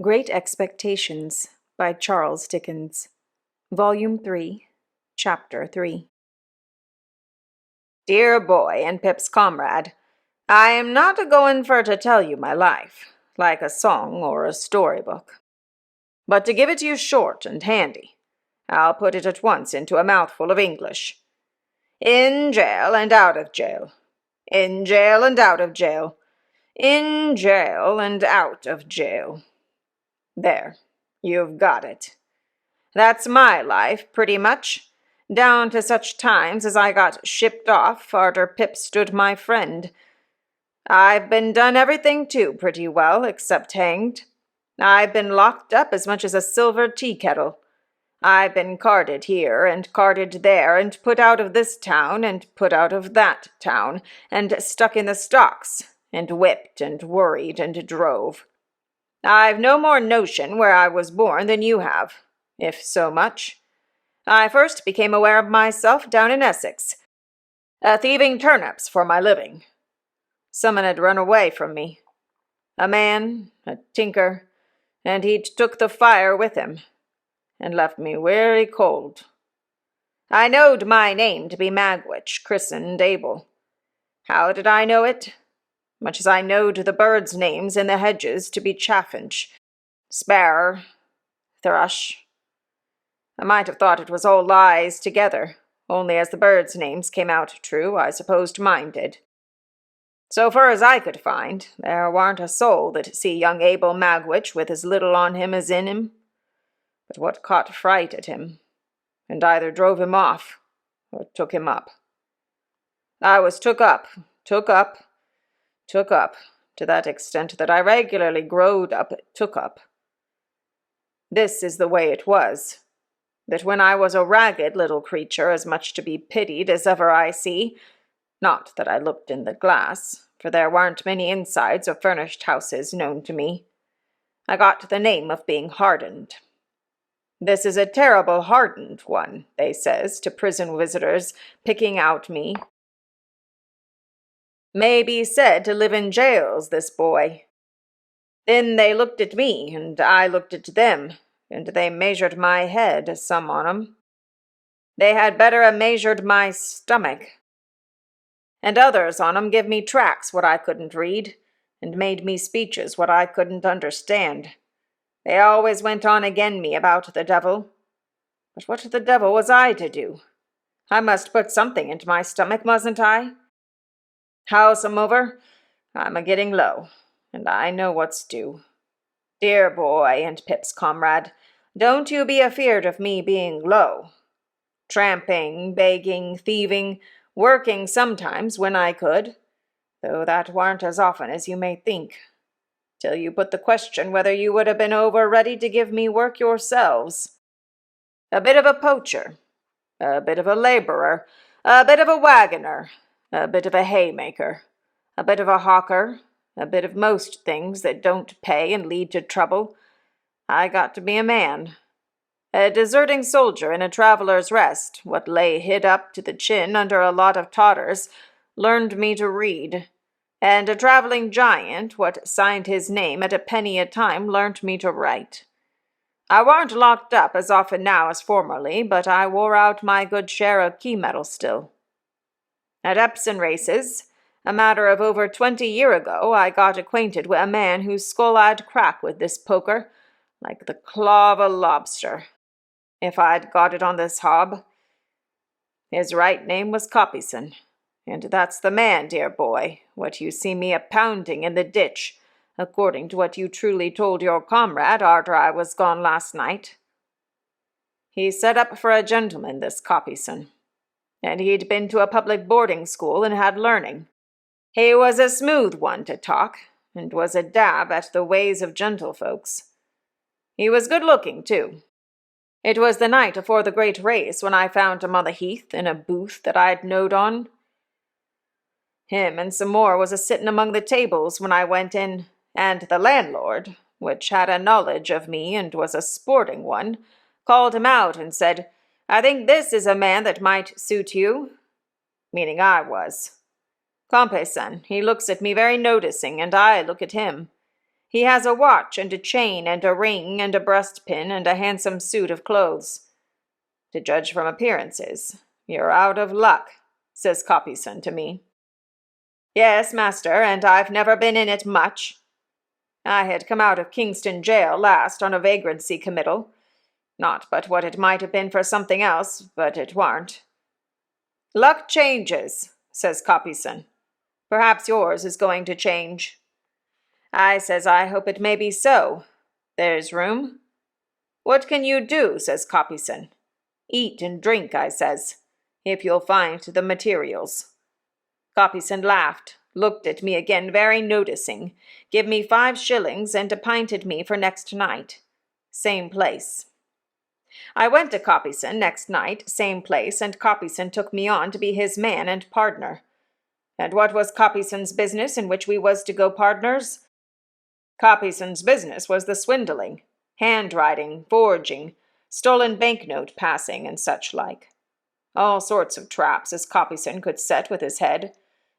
Great Expectations by Charles Dickens. Volume 3, Chapter 3. Dear boy and Pip's comrade, I am not a-going for to tell you my life, like a song or a storybook, but to give it you short and handy. I'll put it at once into a mouthful of English. In jail and out of jail. In jail and out of jail. In jail and out of jail. There, you've got it. That's my life, pretty much, down to such times as I got shipped off arter Pip stood my friend. I've been done everything, too, pretty well, except hanged. I've been locked up as much as a silver tea-kettle. I've been carted here and carted there, and put out of this town and put out of that town, and stuck in the stocks, and whipped and worried and drove. I've no more notion where I was born than you have, if so much. I first became aware of myself down in Essex, thieving turnips for my living. Someone had run away from me. A man, a tinker, and he'd took the fire with him, and left me wery cold. I knowed my name to be Magwitch, christened Abel. How did I know it? Much as I knowed the birds' names in the hedges to be chaffinch, sparrer, thrush. I might have thought it was all lies together, only as the birds' names came out true, I supposed mine did. So far as I could find, there warn't a soul that see young Abel Magwitch with as little on him as in him. But what caught fright at him, and either drove him off, or took him up. I was took up, to that extent that I regularly growed up took up. This is the way it was, that when I was a ragged little creature as much to be pitied as ever I see, not that I looked in the glass, for there warn't many insides of furnished houses known to me, I got the name of being hardened. This is a terrible hardened one, they says, to prison visitors picking out me. May be said to live in jails, this boy. Then they looked at me, and I looked at them, and they measured my head, some on 'em. They had better a measured my stomach. And others on 'em give me tracts what I couldn't read, and made me speeches what I couldn't understand. They always went on again me about the devil. But what the devil was I to do? I must put something into my stomach, mustn't I? Howsomever, I'm a-getting low, and I know what's due. Dear boy and Pip's comrade, don't you be afeard of me being low. Tramping, begging, thieving, working sometimes when I could, though that warn't as often as you may think, till you put the question whether you would have been over ready to give me work yourselves. A bit of a poacher, a bit of a labourer, a bit of a waggoner, a bit of a haymaker, a bit of a hawker, a bit of most things that don't pay and lead to trouble. I got to be a man. A deserting soldier in a traveller's rest, what lay hid up to the chin under a lot of totters, learned me to read, and a travelling giant, what signed his name at a penny a time, learnt me to write. I warn't locked up as often now as formerly, but I wore out my good share of key-metal still. At Epsom races, a matter of over 20 year ago, I got acquainted with a man whose skull I'd crack with this poker, like the claw of a lobster, if I'd got it on this hob. His right name was Copyson, and that's the man, dear boy, what you see me a-pounding in the ditch, according to what you truly told your comrade arter I was gone last night. He set up for a gentleman, this Copyson, and he'd been to a public boarding school and had learning. He was a smooth one to talk, and was a dab at the ways of gentlefolks. He was good-looking, too. It was the night afore the great race when I found him on the heath in a booth that I'd knowed on. Him and some more was a-sitting among the tables when I went in, and the landlord, which had a knowledge of me and was a sporting one, called him out and said, I think this is a man that might suit you, meaning I was. Compeyson, he looks at me very noticing, and I look at him. He has a watch and a chain and a ring and a breastpin and a handsome suit of clothes. To judge from appearances, you're out of luck, says Copyson to me. Yes, master, and I've never been in it much. I had come out of Kingston jail last on a vagrancy committal. Not but what it might have been for something else, but it warn't. Luck changes, says Copyson. Perhaps yours is going to change. I says I hope it may be so. There's room. What can you do, says Copyson. Eat and drink, I says, if you'll find the materials. Copyson laughed, looked at me again very noticing, give me 5 shillings and appointed me for next night. Same place. I went to Copyson next night, same place, and Copyson took me on to be his man and partner. And what was Copyson's business in which we was to go partners? Copyson's business was the swindling, handwriting, forging, stolen banknote passing, and such like. All sorts of traps as Copyson could set with his head,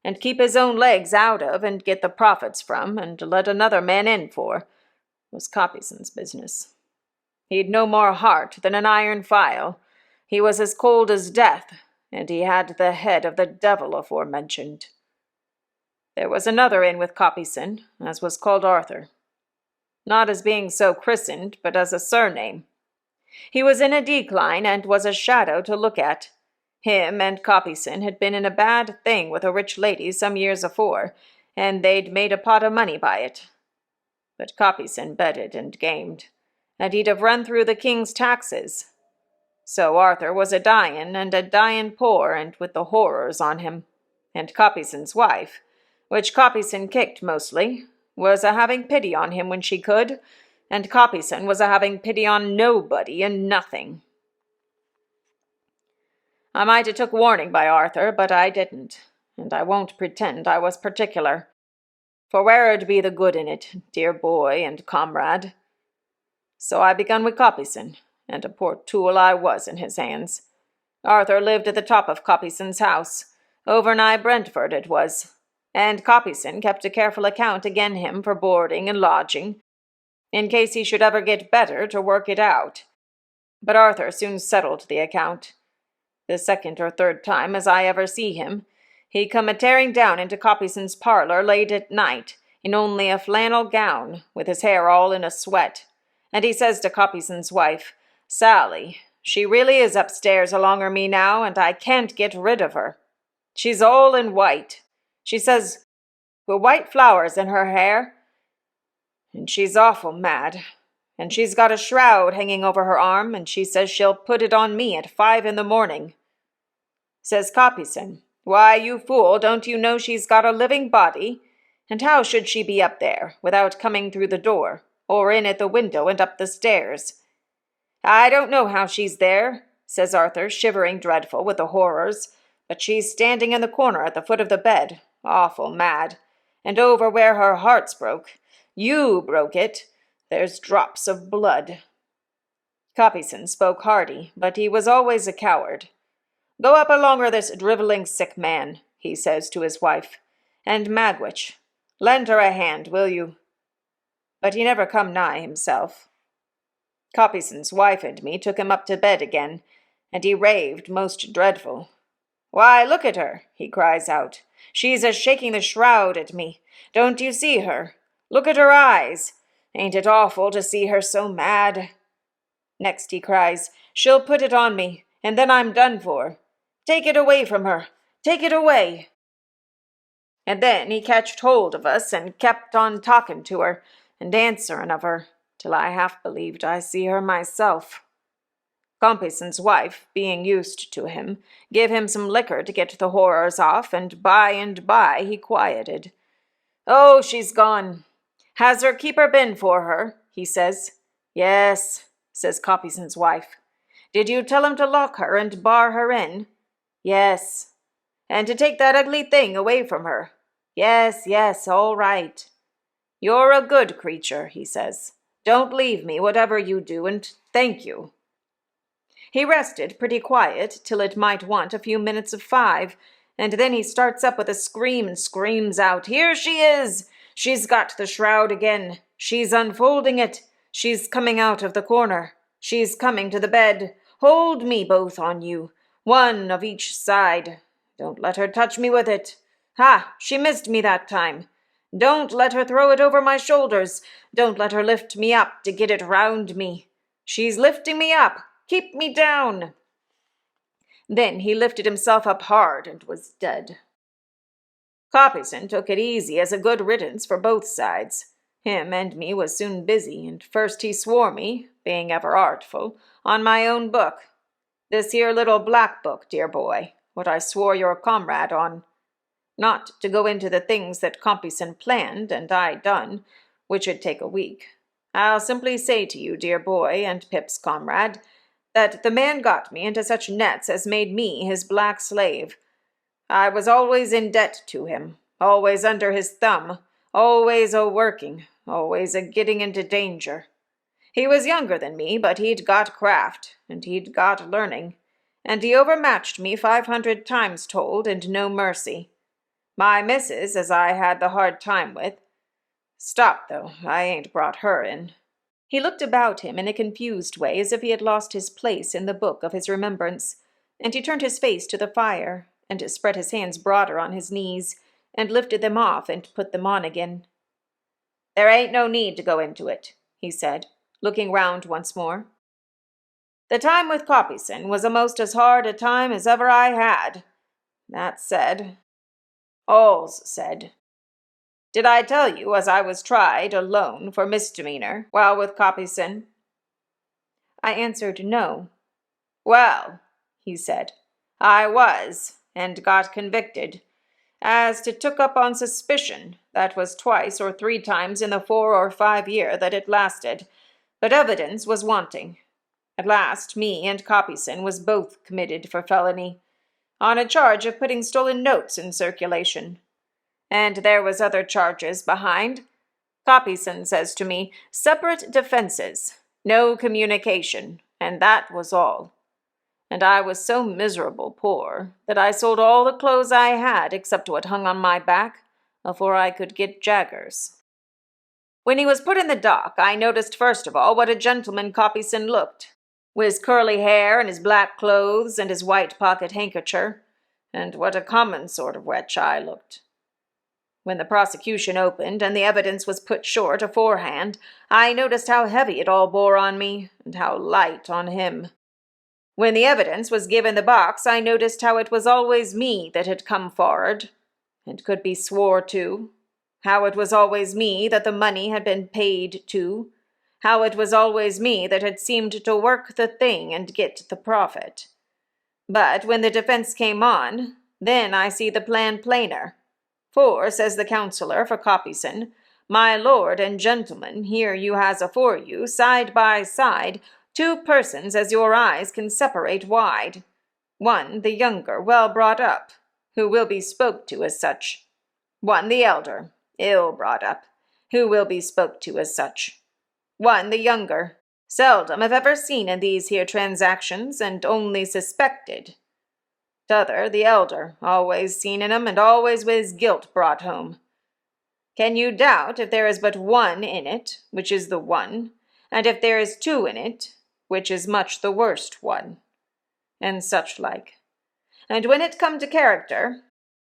and keep his own legs out of, and get the profits from, and let another man in for, was Copyson's business. He'd no more heart than an iron file. He was as cold as death, and he had the head of the devil aforementioned. There was another in with Copyson, as was called Arthur. Not as being so christened, but as a surname. He was in a decline, and was a shadow to look at. Him and Copyson had been in a bad thing with a rich lady some years afore, and they'd made a pot of money by it. But Copyson betted and gamed, and he'd have run through the king's taxes. So Arthur was a-dyin', and a-dyin' poor, and with the horrors on him. And Copyson's wife, which Copyson kicked mostly, was a-having pity on him when she could, and Copyson was a-having pity on nobody and nothing. I might have took warning by Arthur, but I didn't, and I won't pretend I was particular. For where'd be the good in it, dear boy and comrade? So I begun with Copyson, and a poor tool I was in his hands. Arthur lived at the top of Copyson's house, over nigh Brentford it was, and Copyson kept a careful account again him for boarding and lodging, in case he should ever get better to work it out. But Arthur soon settled the account. The 2nd or 3rd time as I ever see him, he come a-tearing down into Copyson's parlor late at night, in only a flannel gown, with his hair all in a sweat, and he says to Copyson's wife, Sally, she really is upstairs alonger me now, and I can't get rid of her. She's all in white. She says, with white flowers in her hair, and she's awful mad, and she's got a shroud hanging over her arm, and she says she'll put it on me at 5 in the morning. Says Copyson, why, you fool, don't you know she's got a living body? And how should she be up there, without coming through the door, or in at the window and up the stairs? I don't know how she's there, says Arthur, shivering dreadful with the horrors, but she's standing in the corner at the foot of the bed, awful mad, and over where her heart's broke. You broke it. There's drops of blood. Copyson spoke hearty, but he was always a coward. Go up alonger this drivelling sick man, he says to his wife, and Magwitch, lend her a hand, will you? But he never come nigh himself. Copyson's wife and me took him up to bed again, and he raved most dreadful. Why, look at her, he cries out. She's a-shaking the shroud at me. Don't you see her? Look at her eyes. Ain't it awful to see her so mad? Next he cries, she'll put it on me, and then I'm done for. Take it away from her. Take it away. And then he catched hold of us and kept on talking to her and answering of her, till I half believed I see her myself. Copyson's wife, being used to him, give him some liquor to get the horrors off, and by he quieted. Oh, she's gone. Has her keeper been for her? He says. Yes, says Copyson's wife. Did you tell him to lock her and bar her in? Yes. And to take that ugly thing away from her? Yes, all right. You're a good creature, he says. Don't leave me, whatever you do, and thank you. He rested pretty quiet till it might want a few minutes of 5, and then he starts up with a scream and screams out, Here she is! She's got the shroud again. She's unfolding it. She's coming out of the corner. She's coming to the bed. Hold me both on you, one of each side. Don't let her touch me with it. Ha! She missed me that time. Don't let her throw it over my shoulders. Don't let her lift me up to get it round me. She's lifting me up. Keep me down. Then he lifted himself up hard and was dead. Copyson took it easy as a good riddance for both sides. Him and me was soon busy, and first he swore me, being ever artful, on my own book. This here little black book, dear boy, what I swore your comrade on. Not to go into the things that Compeyson planned and I done, which 'ud take a week. I'll simply say to you, dear boy, and Pip's comrade, that the man got me into such nets as made me his black slave. I was always in debt to him, always under his thumb, always a-working, always a-getting into danger. He was younger than me, but he'd got craft, and he'd got learning, and he overmatched me 500 times told, and no mercy. My missus, as I had the hard time with— Stop, though, I ain't brought her in. He looked about him in a confused way, as if he had lost his place in the book of his remembrance, and he turned his face to the fire, and spread his hands broader on his knees, and lifted them off and put them on again. There ain't no need to go into it, he said, looking round once more. The time with Copyson was a'most as hard a time as ever I had. That said, all's said. Did I tell you as I was tried alone for misdemeanor while with Copyson? I answered no. Well, he said, I was, and got convicted. As to took up on suspicion, that was 2 or 3 times in the 4 or 5 year that it lasted, but evidence was wanting. At last, me and Copyson was both committed for felony, on a charge of putting stolen notes in circulation. And there was other charges behind. Copyson says to me, separate defenses, no communication, and that was all. And I was so miserable poor that I sold all the clothes I had except what hung on my back, afore I could get jaggers. When he was put in the dock, I noticed first of all what a gentleman Copyson looked, with his curly hair and his black clothes and his white pocket handkercher, and what a common sort of wretch I looked. When the prosecution opened and the evidence was put short aforehand, I noticed how heavy it all bore on me, and how light on him. When the evidence was given the box, I noticed how it was always me that had come for'ard, and could be swore to, how it was always me that the money had been paid to, how it was always me that had seemed to work the thing and get the profit. But when the defense came on, then I see the plan plainer. For, says the counsellor for Copyson, my lord and gentlemen, here you has afore you, side by side, 2 persons as your eyes can separate wide. One the younger, well brought up, who will be spoke to as such. One the elder, ill brought up, who will be spoke to as such. One the younger, seldom if ever seen in these here transactions, and only suspected. T'other, the elder, always seen in 'em, and always with his guilt brought home. Can you doubt if there is but one in it, which is the one, and if there is 2 in it, which is much the worst one? And such like. And when it come to character,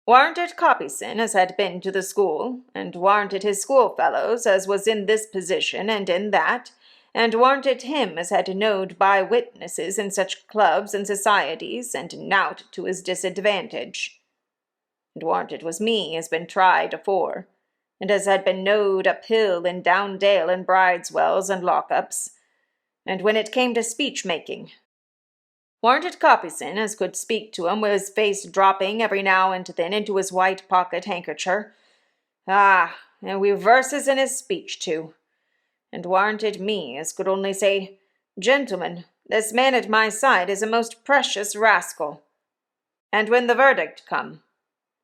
warn't it Copyson as had been to the school, and warn't it his schoolfellows as was in this position and in that, and warn't it him as had knowed by witnesses in such clubs and societies, and nowt to his disadvantage? And warn't it was me as been tried afore, and as had been knowed up hill and down dale in Brideswells and lock-ups, and when it came to speech-making, warn't it Copyson as could speak to 'em with his face dropping every now and then into his white pocket handkercher? Ah, and wi' verses in his speech, too. And warn't it me as could only say, Gentlemen, this man at my side is a most precious rascal. And when the verdict come,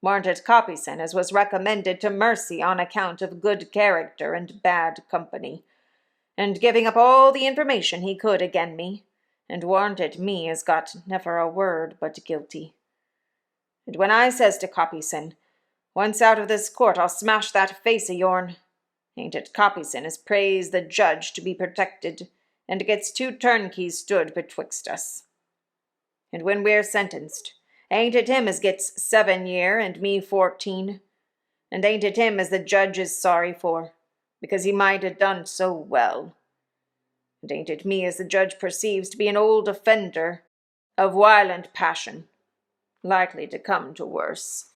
warn't it Copyson as was recommended to mercy on account of good character and bad company, and giving up all the information he could again me, and warn't it me as got never a word but guilty. And when I says to Copyson, once out of this court I'll smash that face o' yourn, Ain't it Copyson as prays the judge to be protected, and gets 2 turnkeys stood betwixt us? And when we're sentenced, ain't it him as gets 7 year and me 14? And ain't it him as the judge is sorry for, because he might have done so well? And ain't it me as the judge perceives to be an old offender, of violent passion, likely to come to worse?"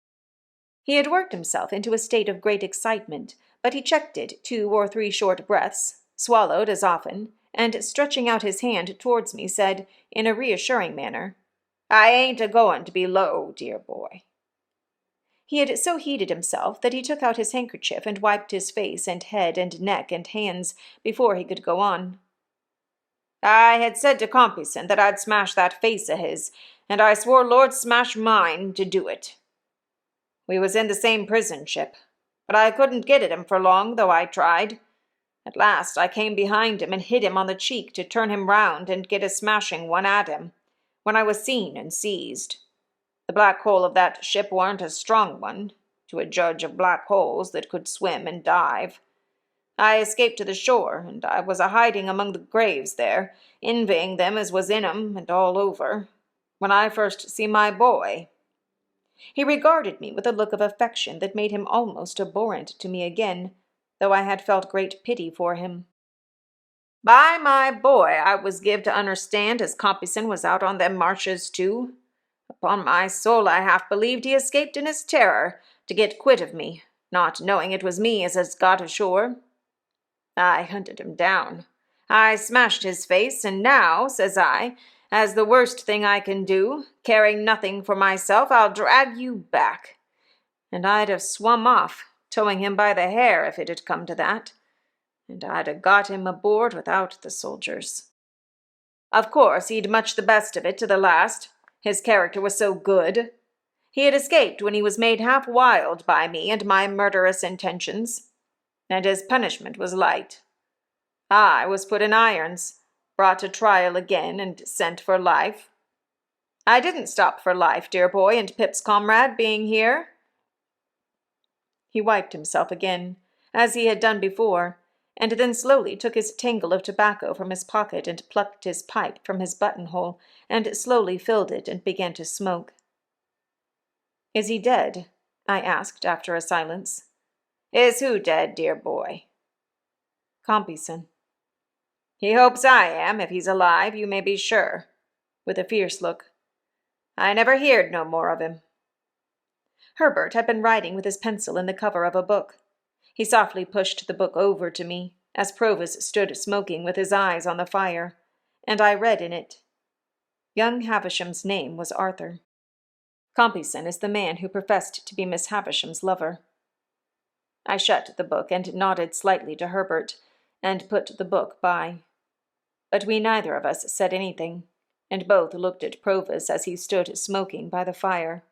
He had worked himself into a state of great excitement, but he checked it 2 or 3 short breaths, swallowed as often, and stretching out his hand towards me, said, in a reassuring manner, "I ain't a-going to be low, dear boy." He had so heated himself that he took out his handkerchief and wiped his face and head and neck and hands before he could go on. "I had said to Compeyson that I'd smash that face of his, and I swore Lord smash mine to do it. We was in the same prison ship, but I couldn't get at him for long, though I tried. At last I came behind him and hit him on the cheek to turn him round and get a smashing one at him, when I was seen and seized. The black hole of that ship warn't a strong one, to a judge of black holes that could swim and dive. I escaped to the shore, and I was a-hiding among the graves there, envying them as was in 'em and all over, when I first see my boy." He regarded me with a look of affection that made him almost abhorrent to me again, though I had felt great pity for him. "By my boy, I was give to understand as Compeyson was out on them marshes too. Upon my soul, I half believed he escaped in his terror, to get quit of me, not knowing it was me as has got ashore. I hunted him down. I smashed his face, and now, says I, as the worst thing I can do, caring nothing for myself, I'll drag you back. And I'd have swum off, towing him by the hair if it had come to that, and I'd have got him aboard without the soldiers. Of course, he'd much the best of it to the last. His character was so good. He had escaped when he was made half wild by me and my murderous intentions, and his punishment was light. I was put in irons, brought to trial again, and sent for life. I didn't stop for life, dear boy, and Pip's comrade being here." He wiped himself again, as he had done before, and then slowly took his tangle of tobacco from his pocket and plucked his pipe from his buttonhole, and slowly filled it and began to smoke. "Is he dead?" I asked after a silence. "Is who dead, dear boy?" "Compeyson." "He hopes I am, if he's alive, you may be sure," with a fierce look. "I never heard no more of him." Herbert had been writing with his pencil in the cover of a book. He softly pushed the book over to me, as Provis stood smoking with his eyes on the fire, and I read in it. Young Havisham's name was Arthur. Compeyson is the man who professed to be Miss Havisham's lover. I shut the book and nodded slightly to Herbert, and put the book by. But we neither of us said anything, and both looked at Provis as he stood smoking by the fire.